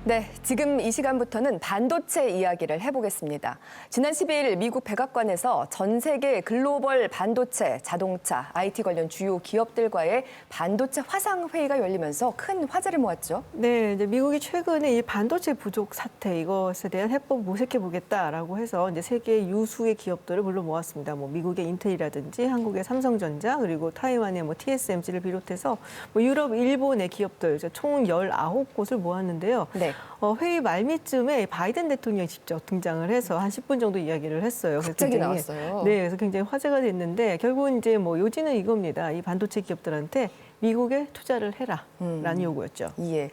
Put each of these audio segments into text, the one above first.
네, 지금 이 시간부터는 반도체 이야기를 해보겠습니다. 지난 12일 미국 백악관에서 전 세계 글로벌 반도체, 자동차, IT 관련 주요 기업들과의 반도체 화상회의가 열리면서 큰 화제를 모았죠. 네, 이제 미국이 최근에 이 반도체 부족 사태 이것에 대한 해법을 모색해 보겠다라고 해서 이제 세계 유수의 기업들을 불러 모았습니다. 뭐 미국의 인텔이라든지 한국의 삼성전자 그리고 타이완의 뭐 TSMC를 비롯해서 뭐 유럽, 일본의 기업들 총 19곳을 모았는데요. 네. 회의 말미쯤에 바이든 대통령이 직접 등장을 해서 한 10분 정도 이야기를 했어요. 갑자기 나왔어요. 네, 그래서 굉장히 화제가 됐는데 결국은 이제 뭐 요지는 이겁니다. 이 반도체 기업들한테 미국에 투자를 해라라는 요구였죠. 예.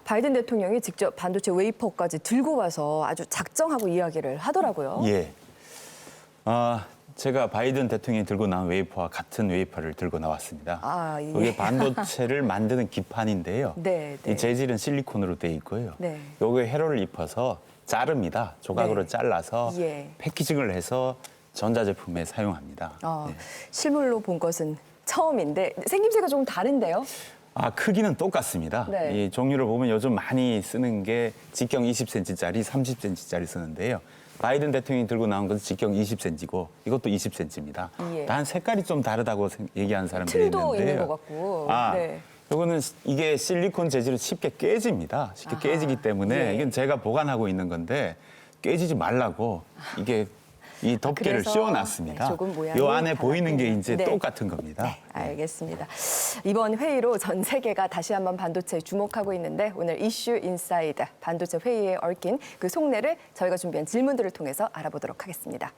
바이든 대통령이 직접 반도체 웨이퍼까지 들고 와서 아주 작정하고 이야기를 하더라고요. 예. 제가 바이든 대통령이 들고 나온 웨이퍼와 같은 웨이퍼를 들고 나왔습니다. 아, 예. 이게 반도체를 만드는 기판인데요. 네, 네. 이 재질은 실리콘으로 돼 있고요. 네. 요게 회로를 입혀서 자릅니다. 조각으로 네. 잘라서 예. 패키징을 해서 전자제품에 사용합니다. 네. 실물로 본 것은 처음인데 생김새가 조금 다른데요? 크기는 똑같습니다. 네. 이 종류를 보면 요즘 많이 쓰는 게 직경 20cm짜리, 30cm짜리 쓰는데요. 바이든 대통령이 들고 나온 것은 직경 20cm고 이것도 20cm입니다. 예. 단 색깔이 좀 다르다고 얘기하는 사람들이 틀도 있는데요. 있는 것 같고. 네. 요거는 이게 실리콘 재질은 쉽게 깨집니다. 쉽게 아하, 깨지기 때문에 예. 이건 제가 보관하고 있는 건데 깨지지 말라고 이게 이 덮개를 그래서, 씌워놨습니다. 네, 조금 모양이 요 안에 보이는 게 다르군요. 이제 네. 똑같은 겁니다. 네, 알겠습니다. 이번 회의로 전 세계가 다시 한번 반도체에 주목하고 있는데 오늘 이슈 인사이드 반도체 회의에 얽힌 그 속내를 저희가 준비한 질문들을 통해서 알아보도록 하겠습니다.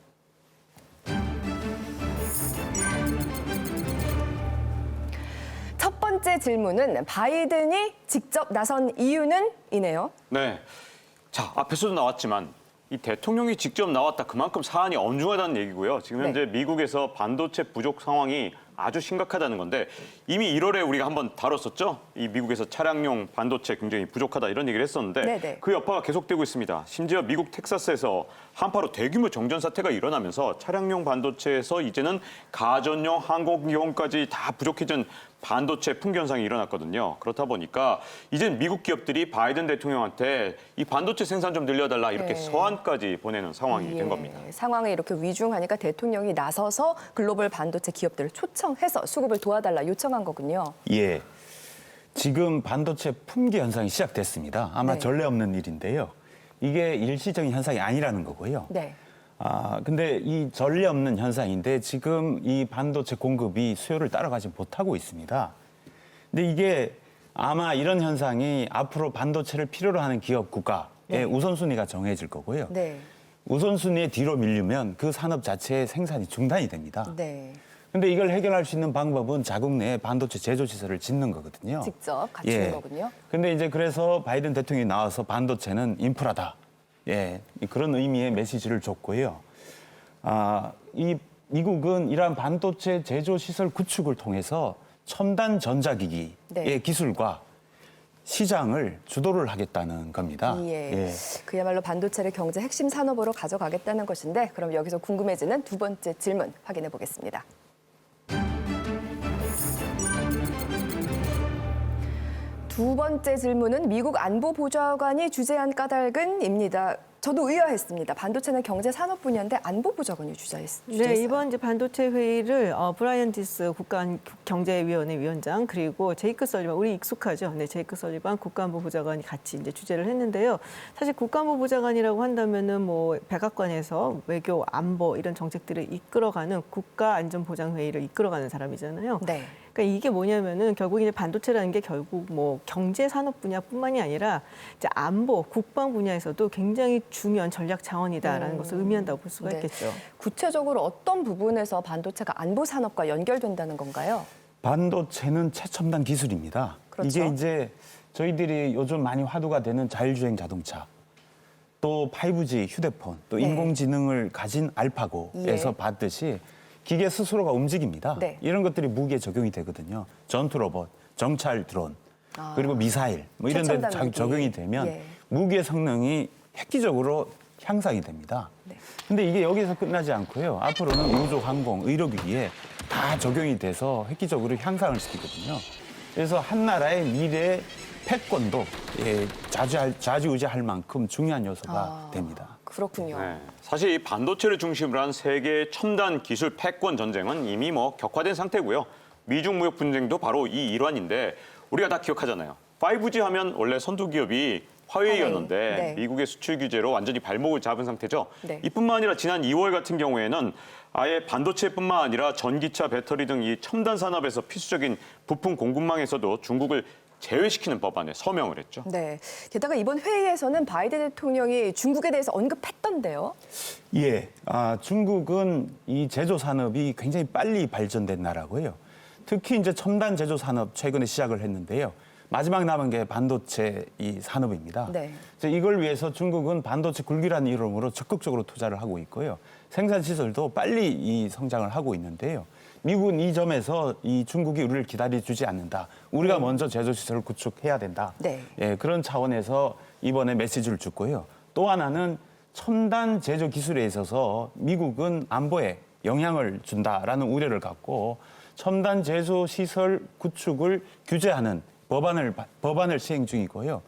첫 번째 질문은 바이든이 직접 나선 이유는 이네요. 네. 자, 앞에서도 나왔지만 이 대통령이 직접 나왔다 그만큼 사안이 엄중하다는 얘기고요. 지금 현재 미국에서 반도체 부족 상황이 아주 심각하다는 건데 이미 1월에 우리가 한번 다뤘었죠. 이 미국에서 차량용 반도체 굉장히 부족하다 이런 얘기를 했었는데 네네. 그 여파가 계속되고 있습니다. 심지어 미국 텍사스에서 한파로 대규모 정전 사태가 일어나면서 차량용 반도체에서 이제는 가전용 항공기용까지 다 부족해진 반도체 풍기 현상이 일어났거든요. 그렇다 보니까 이젠 미국 기업들이 바이든 대통령한테 이 반도체 생산 좀 늘려달라 이렇게 네. 서한까지 보내는 상황이 된 겁니다. 상황이 이렇게 위중하니까 대통령이 나서서 글로벌 반도체 기업들을 초청해서 수급을 도와달라 요청한 거군요. 예. 지금 반도체 품귀 현상이 시작됐습니다. 아마 네. 전례 없는 일인데요. 이게 일시적인 현상이 아니라는 거고요. 네. 근데 이 전례 없는 현상인데 지금 이 반도체 공급이 수요를 따라가지 못하고 있습니다. 근데 이게 아마 이런 현상이 앞으로 반도체를 필요로 하는 기업 국가의 네. 우선순위가 정해질 거고요. 네. 우선순위에 뒤로 밀리면 그 산업 자체의 생산이 중단이 됩니다. 네. 근데 이걸 해결할 수 있는 방법은 자국 내에 반도체 제조 시설을 짓는 거거든요. 직접 갖추는 거군요. 근데 이제 그래서 바이든 대통령이 나와서 반도체는 인프라다. 예, 그런 의미의 메시지를 줬고요. 이 미국은 이러한 반도체 제조 시설 구축을 통해서 첨단 전자기기의 네. 기술과 시장을 주도를 하겠다는 겁니다. 예. 그야말로 반도체를 경제 핵심 산업으로 가져가겠다는 것인데 그럼 여기서 궁금해지는 두 번째 질문 확인해 보겠습니다. 두 번째 질문은 미국 안보보좌관이 주재한 까닭은입니다. 저도 의아했습니다. 반도체는 경제 산업 분야인데 안보보좌관이 주재했어요. 네, 이번 이제 반도체 회의를 브라이언 디스 국가경제위원회 위원장 그리고 제이크 설리반 우리 익숙하죠. 네, 제이크 설리반 국가안보보좌관이 같이 이제 주재를 했는데요. 사실 국가안보보좌관이라고 한다면은 뭐 백악관에서 외교, 안보 이런 정책들을 이끌어가는 국가안전보장회의를 이끌어가는 사람이잖아요. 네. 그러니까 이게 뭐냐면은 결국 이제 반도체라는 게 결국 뭐 경제 산업 분야뿐만이 아니라 이제 안보, 국방 분야에서도 굉장히 중요한 전략 자원이다라는 것을 의미한다고 볼 수가 네. 있겠죠. 구체적으로 어떤 부분에서 반도체가 안보 산업과 연결된다는 건가요? 반도체는 최첨단 기술입니다. 그렇죠. 이게 이제 저희들이 요즘 많이 화두가 되는 자율주행 자동차, 또 5G 휴대폰, 또 네. 인공지능을 가진 알파고에서 예. 봤듯이 기계 스스로가 움직입니다. 네. 이런 것들이 무기에 적용이 되거든요. 전투 로봇, 정찰 드론, 그리고 미사일 뭐 이런 데 최첨단 무기. 적용이 되면 예. 무기의 성능이 획기적으로 향상이 됩니다. 네. 근데 이게 여기서 끝나지 않고요. 앞으로는 우주, 항공, 의료기기에 다 적용이 돼서 획기적으로 향상을 시키거든요. 그래서 한 나라의 미래 패권도 좌지우지할 만큼 중요한 요소가 됩니다. 그렇군요. 네. 사실 이 반도체를 중심으로 한 세계 첨단 기술 패권 전쟁은 이미 격화된 상태고요. 미중 무역 분쟁도 바로 이 일환인데 우리가 다 기억하잖아요. 5G 하면 원래 선두 기업이 화웨이였는데 네. 미국의 수출 규제로 완전히 발목을 잡은 상태죠. 네. 이뿐만 아니라 지난 2월 같은 경우에는 아예 반도체뿐만 아니라 전기차, 배터리 등 이 첨단 산업에서 필수적인 부품 공급망에서도 중국을 제외시키는 법안에 서명을 했죠. 네. 게다가 이번 회의에서는 바이든 대통령이 중국에 대해서 언급했던데요. 예, 중국은 이 제조 산업이 굉장히 빨리 발전된 나라고요. 특히 이제 첨단 제조 산업 최근에 시작을 했는데요. 마지막 남은 게 반도체 이 산업입니다. 네. 그래서 이걸 위해서 중국은 반도체 굴기라는 이름으로 적극적으로 투자를 하고 있고요. 생산 시설도 빨리 이 성장을 하고 있는데요. 미국은 이 점에서 이 중국이 우리를 기다려주지 않는다. 우리가 먼저 제조 시설을 구축해야 된다. 네. 예, 그런 차원에서 이번에 메시지를 줬고요. 또 하나는 첨단 제조 기술에 있어서 미국은 안보에 영향을 준다라는 우려를 갖고 첨단 제조 시설 구축을 규제하는 법안을 시행 중이고요.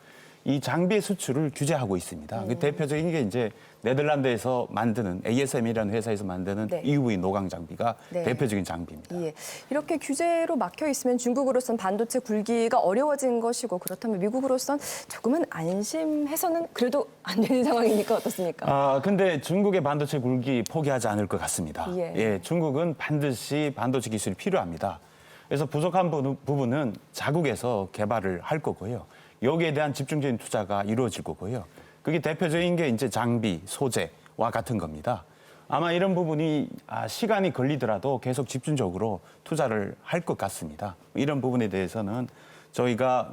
이 장비의 수출을 규제하고 있습니다. 그 대표적인 게 이제 네덜란드에서 만드는 ASM이라는 회사에서 만드는 네. EUV 노광 장비가 네. 대표적인 장비입니다. 예. 이렇게 규제로 막혀 있으면 중국으로선 반도체 굴기가 어려워진 것이고 그렇다면 미국으로선 조금은 안심해서는 그래도 안 되는 상황이니까 어떻습니까? 근데 중국의 반도체 굴기 포기하지 않을 것 같습니다. 예. 중국은 반드시 반도체 기술이 필요합니다. 그래서 부족한 부분은 자국에서 개발을 할 거고요. 여기에 대한 집중적인 투자가 이루어질 거고요. 그게 대표적인 게 이제 장비, 소재와 같은 겁니다. 아마 이런 부분이 시간이 걸리더라도 계속 집중적으로 투자를 할 것 같습니다. 이런 부분에 대해서는 저희가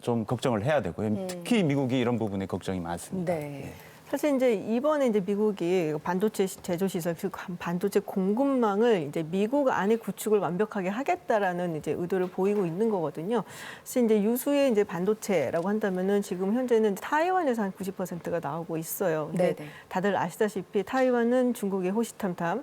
좀 걱정을 해야 되고요. 특히 미국이 이런 부분에 걱정이 많습니다. 네. 사실 이제 이번에 이제 미국이 반도체 제조 시설, 그 반도체 공급망을 이제 미국 안에 구축을 완벽하게 하겠다라는 이제 의도를 보이고 있는 거거든요. 그래서 이제 유수의 이제 반도체라고 한다면은 지금 현재는 타이완에서 한 90%가 나오고 있어요. 근데 네네. 다들 아시다시피 타이완은 중국의 호시탐탐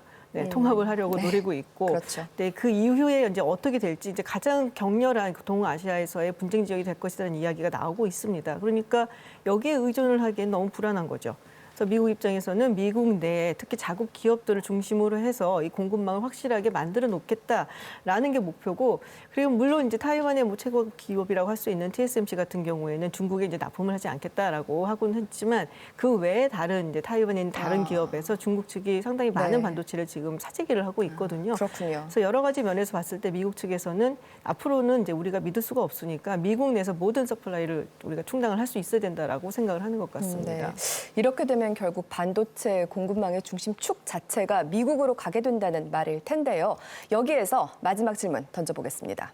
통합을 하려고 노리고 있고, 그렇죠. 네, 그 이후에 이제 어떻게 될지 이제 가장 격렬한 동아시아에서의 분쟁 지역이 될 것이라는 이야기가 나오고 있습니다. 그러니까 여기에 의존을 하기엔 너무 불안한 거죠. 그래서 미국 입장에서는 미국 내에 특히 자국 기업들을 중심으로 해서 이 공급망을 확실하게 만들어 놓겠다라는 게 목표고, 그리고 물론 이제 타이완의 뭐 최고 기업이라고 할 수 있는 TSMC 같은 경우에는 중국에 이제 납품을 하지 않겠다라고 하고는 했지만 그 외에 다른 이제 타이완에 있는 다른 기업에서 중국 측이 상당히 많은 네. 반도체를 지금 사재기를 하고 있거든요. 그렇군요. 그래서 여러 가지 면에서 봤을 때 미국 측에서는 앞으로는 이제 우리가 믿을 수가 없으니까 미국 내에서 모든 서플라이를 우리가 충당을 할 수 있어야 된다라고 생각을 하는 것 같습니다. 이렇게 되면 결국 반도체 공급망의 중심축 자체가 미국으로 가게 된다는 말일 텐데요. 여기에서 마지막 질문 던져보겠습니다.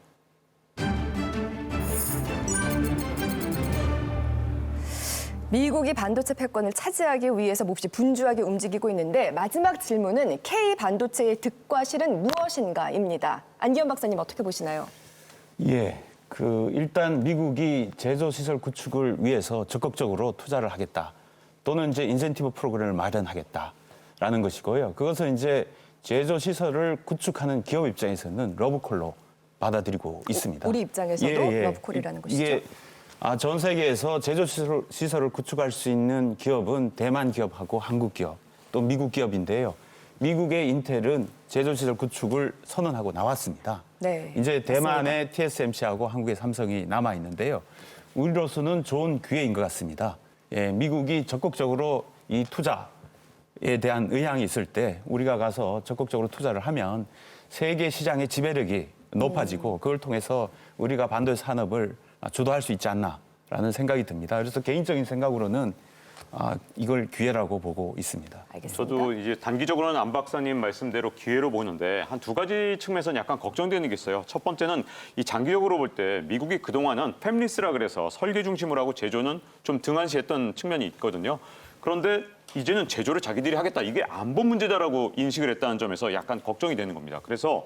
미국이 반도체 패권을 차지하기 위해서 몹시 분주하게 움직이고 있는데 마지막 질문은 K 반도체의 득과 실은 무엇인가입니다. 안기현 박사님 어떻게 보시나요? 예, 일단 미국이 제조 시설 구축을 위해서 적극적으로 투자를 하겠다. 또는 이제 인센티브 프로그램을 마련하겠다라는 것이고요. 그것은 이제 제조 시설을 구축하는 기업 입장에서는 러브콜로 받아들이고 있습니다. 우리 입장에서도 러브콜이라는 것이죠. 이게 전 세계에서 제조 시설을 구축할 수 있는 기업은 대만 기업하고 한국 기업, 또 미국 기업인데요. 미국의 인텔은 제조 시설 구축을 선언하고 나왔습니다. 네, 이제 대만의 TSMC하고 한국의 삼성이 남아 있는데요. 우리로서는 좋은 기회인 것 같습니다. 예, 미국이 적극적으로 이 투자에 대한 의향이 있을 때 우리가 가서 적극적으로 투자를 하면 세계 시장의 지배력이 높아지고 그걸 통해서 우리가 반도체 산업을 주도할 수 있지 않나라는 생각이 듭니다. 그래서 개인적인 생각으로는 이걸 기회라고 보고 있습니다. 알겠습니다. 저도 이제 단기적으로는 안 박사님 말씀대로 기회로 보는데 한 두 가지 측면에서는 약간 걱정되는 게 있어요. 첫 번째는 이 장기적으로 볼 때 미국이 그동안은 팹리스라 그래서 설계 중심으로 하고 제조는 좀 등한시했던 측면이 있거든요. 그런데 이제는 제조를 자기들이 하겠다. 이게 안보 문제다라고 인식을 했다는 점에서 약간 걱정이 되는 겁니다. 그래서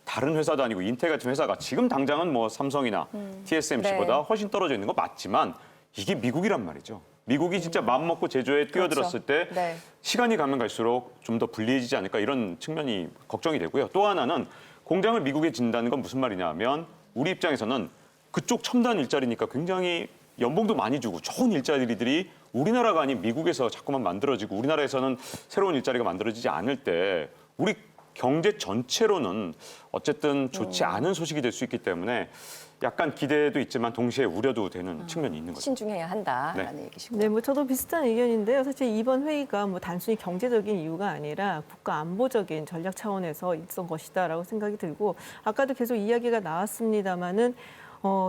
다른 회사도 아니고 인텔 같은 회사가 지금 당장은 뭐 삼성이나 TSMC보다 네. 훨씬 떨어져 있는 거 맞지만 이게 미국이란 말이죠. 미국이 진짜 마음먹고 제조에 뛰어들었을 때 네. 시간이 가면 갈수록 좀 더 불리해지지 않을까 이런 측면이 걱정이 되고요. 또 하나는 공장을 미국에 진다는 건 무슨 말이냐 하면 우리 입장에서는 그쪽 첨단 일자리니까 굉장히 연봉도 많이 주고 좋은 일자리들이 우리나라가 아닌 미국에서 자꾸만 만들어지고 우리나라에서는 새로운 일자리가 만들어지지 않을 때 우리 경제 전체로는 어쨌든 좋지 않은 소식이 될 수 있기 때문에 약간 기대도 있지만 동시에 우려도 되는 측면이 있는 거죠. 신중해야 한다라는 얘기시고요. 네, 뭐 저도 비슷한 의견인데요. 사실 이번 회의가 뭐 단순히 경제적인 이유가 아니라 국가 안보적인 전략 차원에서 있었던 것이다라고 생각이 들고 아까도 계속 이야기가 나왔습니다마는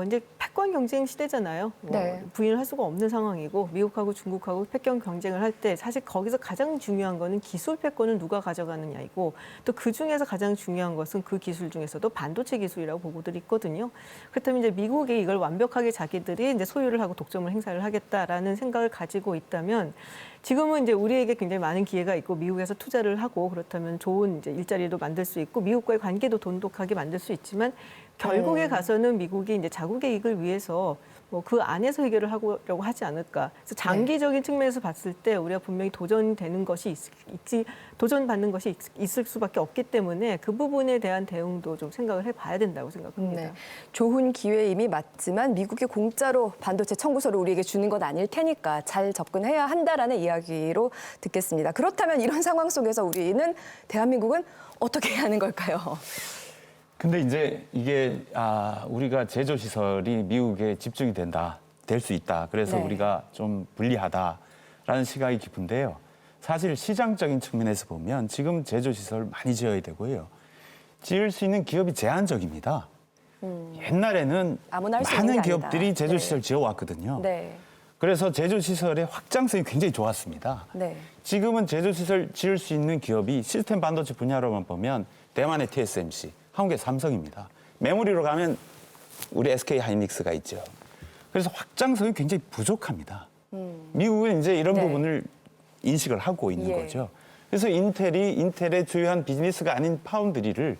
이제 패권 경쟁 시대잖아요. 네. 부인을 할 수가 없는 상황이고 미국하고 중국하고 패권 경쟁을 할 때 사실 거기서 가장 중요한 거는 기술 패권을 누가 가져가느냐이고 또 그 중에서 가장 중요한 것은 그 기술 중에서도 반도체 기술이라고 보고들이 있거든요. 그렇다면 이제 미국이 이걸 완벽하게 자기들이 이제 소유를 하고 독점을 행사를 하겠다라는 생각을 가지고 있다면 지금은 이제 우리에게 굉장히 많은 기회가 있고 미국에서 투자를 하고 그렇다면 좋은 이제 일자리도 만들 수 있고 미국과의 관계도 돈독하게 만들 수 있지만 결국에 가서는 미국이 이제 자국의 이익을 위해서 뭐 그 안에서 해결을 하려고 하지 않을까. 그래서 장기적인 측면에서 봤을 때 우리가 분명히 도전되는 것이 도전받는 것이 있을 수밖에 없기 때문에 그 부분에 대한 대응도 좀 생각을 해봐야 된다고 생각합니다. 네. 좋은 기회임이 맞지만 미국이 공짜로 반도체 청구서를 우리에게 주는 건 아닐 테니까 잘 접근해야 한다라는 이야기로 듣겠습니다. 그렇다면 이런 상황 속에서 우리는 대한민국은 어떻게 해야 하는 걸까요? 근데 이제 이게 우리가 제조 시설이 미국에 집중이 될 수 있다. 그래서 네. 우리가 좀 불리하다라는 시각이 깊은데요. 사실 시장적인 측면에서 보면 지금 제조 시설 많이 지어야 되고요. 지을 수 있는 기업이 제한적입니다. 옛날에는 아무나 할수 있는 많은 게 아니다. 기업들이 제조 네. 시설 지어왔거든요. 네. 그래서 제조 시설의 확장성이 굉장히 좋았습니다. 네. 지금은 제조 시설 지을 수 있는 기업이 시스템 반도체 분야로만 보면 대만의 TSMC, 한국의 삼성입니다. 메모리로 가면 우리 SK 하이닉스가 있죠. 그래서 확장성이 굉장히 부족합니다. 미국은 이제 이런 네. 부분을 인식을 하고 있는 예. 거죠. 그래서 인텔의 주요한 비즈니스가 아닌 파운드리를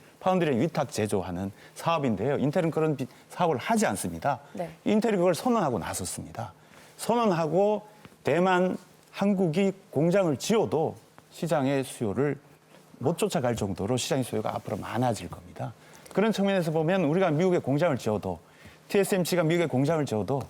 위탁 제조하는 사업인데요. 인텔은 그런 사업을 하지 않습니다. 네. 인텔이 그걸 선언하고 나섰습니다. 선언하고 대만, 한국이 공장을 지어도 시장의 수요를 못 쫓아갈 정도로 시장의 수요가 앞으로 많아질 겁니다. 그런 측면에서 보면 우리가 미국에 공장을 지어도 TSMC가 미국에 공장을 지어도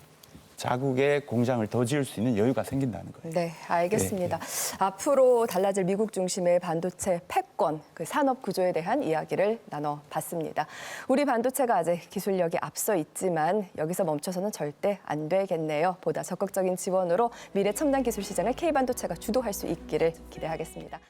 자국의 공장을 더 지을 수 있는 여유가 생긴다는 거예요. 네, 알겠습니다. 앞으로 달라질 미국 중심의 반도체 패권, 그 산업 구조에 대한 이야기를 나눠봤습니다. 우리 반도체가 아직 기술력이 앞서 있지만 여기서 멈춰서는 절대 안 되겠네요. 보다 적극적인 지원으로 미래 첨단 기술 시장을 K반도체가 주도할 수 있기를 기대하겠습니다.